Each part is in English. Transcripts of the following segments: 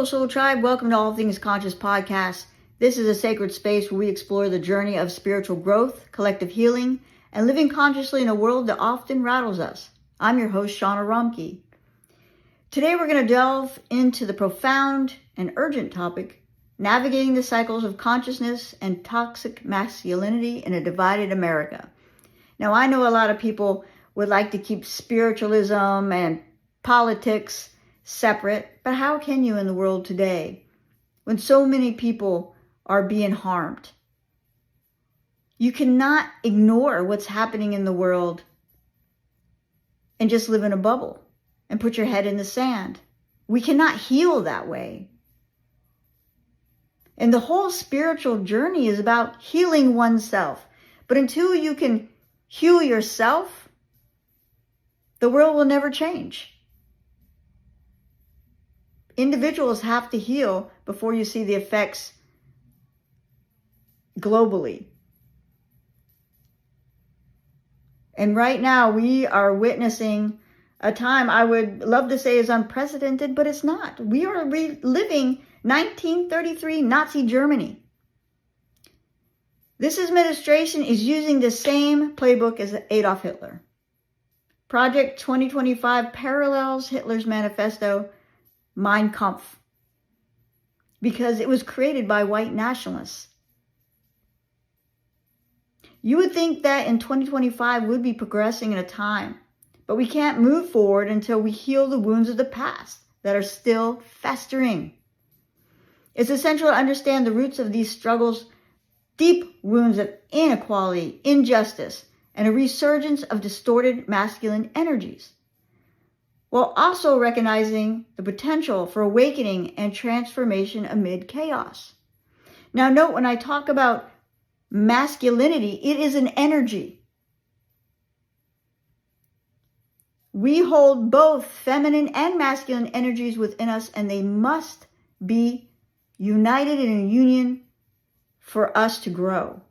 Soul Tribe. Welcome to All Things Conscious Podcast. This is a sacred space where we explore the journey of spiritual growth, collective healing, and living consciously in a world that often rattles us. I'm your host, Shawna. Today we're going to delve into the profound and urgent topic, navigating the cycles of consciousness and toxic masculinity in a divided America. Now, I know a lot of people would like to keep spiritualism and politics separate, but how can you in the world today when so many people are being harmed? You cannot ignore what's happening in the world and just live in a bubble and put your head in the sand. We cannot heal that way. And the whole spiritual journey is about healing oneself. But until you can heal yourself, the world will never change. Individuals have to heal before you see the effects globally. And right now we are witnessing a time I would love to say is unprecedented, but it's not. We are reliving 1933 Nazi Germany. This administration is using the same playbook as Adolf Hitler. Project 2025 parallels Hitler's manifesto, Mein Kampf, because it was created by white nationalists. You would think that in 2025 we'd be progressing in a time, but we can't move forward until we heal the wounds of the past that are still festering. It's essential to understand the roots of these struggles, deep wounds of inequality, injustice, and a resurgence of distorted masculine energies, while also recognizing the potential for awakening and transformation amid chaos. Now note, when I talk about masculinity, it is an energy. We hold both feminine and masculine energies within us, and they must be united in a union for us to grow.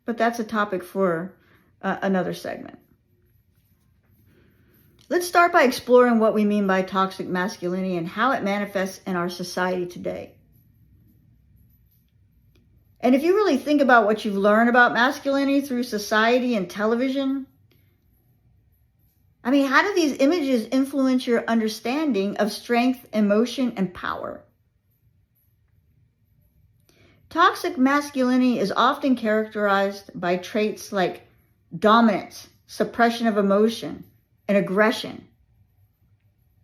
But that's a topic for another segment. Let's start by exploring what we mean by toxic masculinity and how it manifests in our society today. And if you really think about what you've learned about masculinity through society and television, how do these images influence your understanding of strength, emotion, and power? Toxic masculinity is often characterized by traits like dominance, suppression of emotion, and aggression.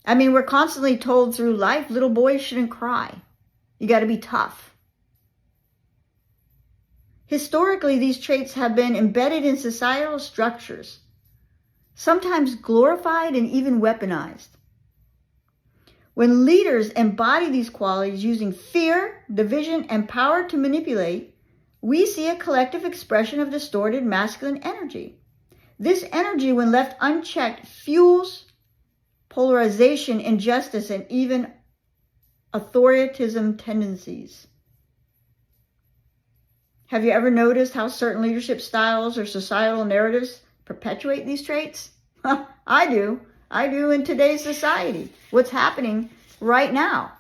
We're constantly told through life, little boys shouldn't cry. You got to be tough. Historically, these traits have been embedded in societal structures, sometimes glorified and even weaponized. When leaders embody these qualities using fear, division, and power to manipulate, we see a collective expression of distorted masculine energy. This energy, when left unchecked, fuels polarization, injustice, and even authoritarianism tendencies. Have you ever noticed how certain leadership styles or societal narratives perpetuate these traits? I do. I do in today's society. What's happening right now?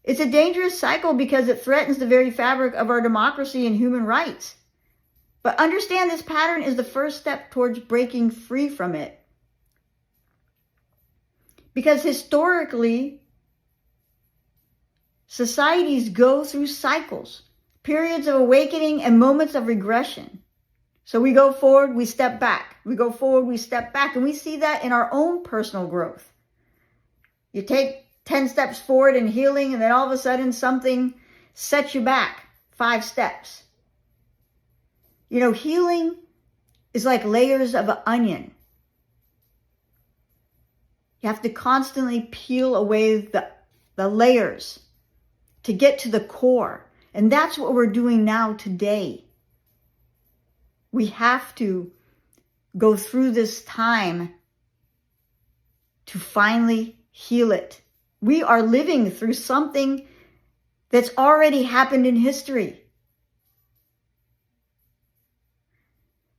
It's a dangerous cycle because it threatens the very fabric of our democracy and human rights. But understand, this pattern is the first step towards breaking free from it. Because historically, societies go through cycles, periods of awakening and moments of regression. So we go forward, we step back. We go forward, we step back. And we see that in our own personal growth. You take 10 steps forward in healing, and then all of a sudden something sets you back 5 steps. Healing is like layers of an onion. You have to constantly peel away the layers to get to the core. And that's what we're doing now today. We have to go through this time to finally heal it. We are living through something that's already happened in history.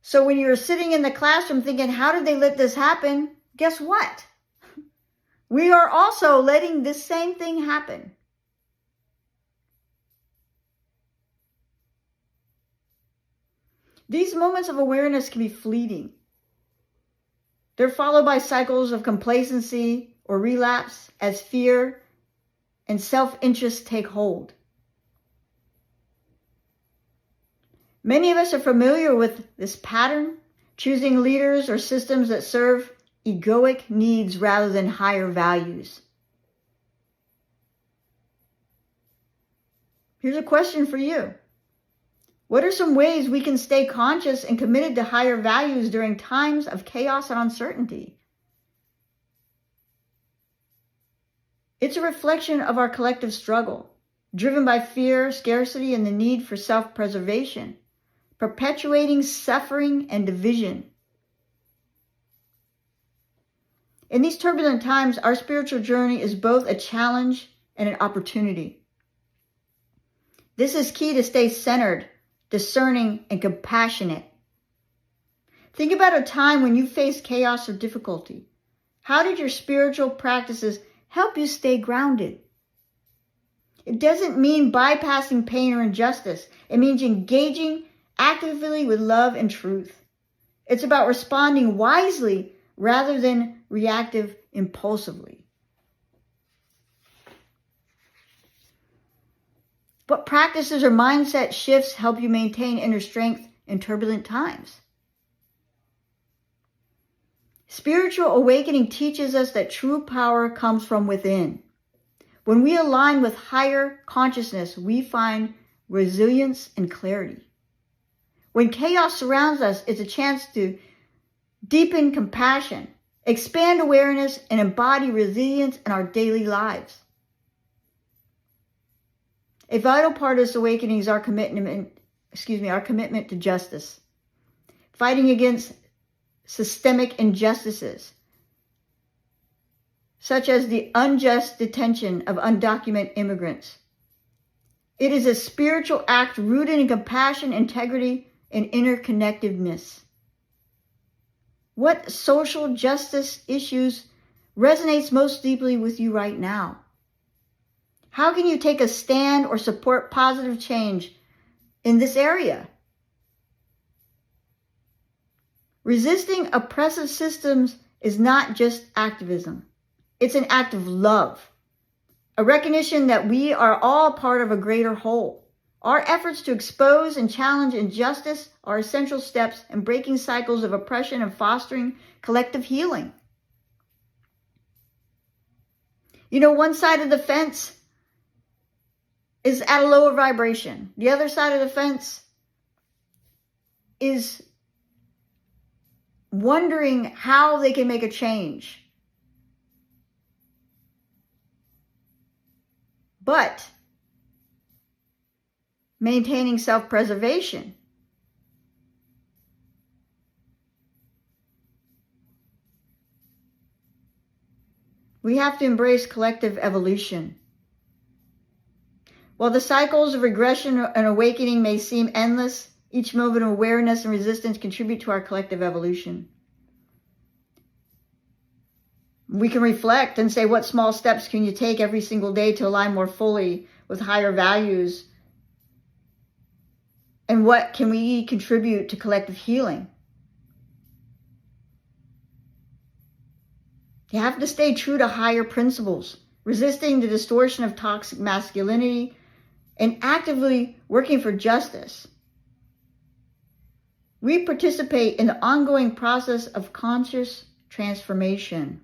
So when you're sitting in the classroom thinking, how did they let this happen? Guess what? we are also letting this same thing happen. These moments of awareness can be fleeting. They're followed by cycles of complacency or relapse as fear and self-interest take hold. Many of us are familiar with this pattern, choosing leaders or systems that serve egoic needs rather than higher values. Here's a question for you. What are some ways we can stay conscious and committed to higher values during times of chaos and uncertainty? It's a reflection of our collective struggle, driven by fear, scarcity, and the need for self-preservation, perpetuating suffering and division. In these turbulent times, our spiritual journey is both a challenge and an opportunity. This is key to stay centered, discerning, and compassionate. Think about a time when you faced chaos or difficulty. How did your spiritual practices help you stay grounded? It doesn't mean bypassing pain or injustice. It means engaging actively with love and truth. It's about responding wisely rather than reactive impulsively. What practices or mindset shifts help you maintain inner strength in turbulent times? Spiritual awakening teaches us that true power comes from within. When we align with higher consciousness, we find resilience and clarity. When chaos surrounds us, it's a chance to deepen compassion, expand awareness, and embody resilience in our daily lives. A vital part of this awakening is our commitment to justice, fighting against systemic injustices, such as the unjust detention of undocumented immigrants. It is a spiritual act rooted in compassion, integrity, and interconnectedness. What social justice issues resonates most deeply with you right now? How can you take a stand or support positive change in this area? Resisting oppressive systems is not just activism. It's an act of love, a recognition that we are all part of a greater whole. Our efforts to expose and challenge injustice are essential steps in breaking cycles of oppression and fostering collective healing. You know, one side of the fence is at a lower vibration. The other side of the fence is wondering how they can make a change. But maintaining self-preservation. We have to embrace collective evolution. While the cycles of regression and awakening may seem endless, each moment of awareness and resistance contribute to our collective evolution. We can reflect and say, what small steps can you take every single day to align more fully with higher values? And what can we contribute to collective healing? You have to stay true to higher principles, resisting the distortion of toxic masculinity, and actively working for justice. We participate in the ongoing process of conscious transformation.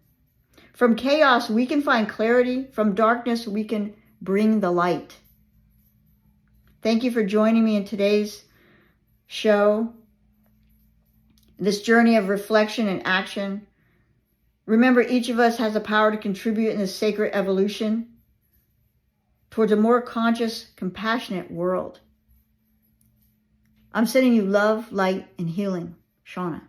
From chaos, we can find clarity. From darkness, we can bring the light. Thank you for joining me in today's show, this journey of reflection and action. Remember, each of us has the power to contribute in this sacred evolution towards a more conscious, compassionate world. I'm sending you love, light, and healing. Shawna.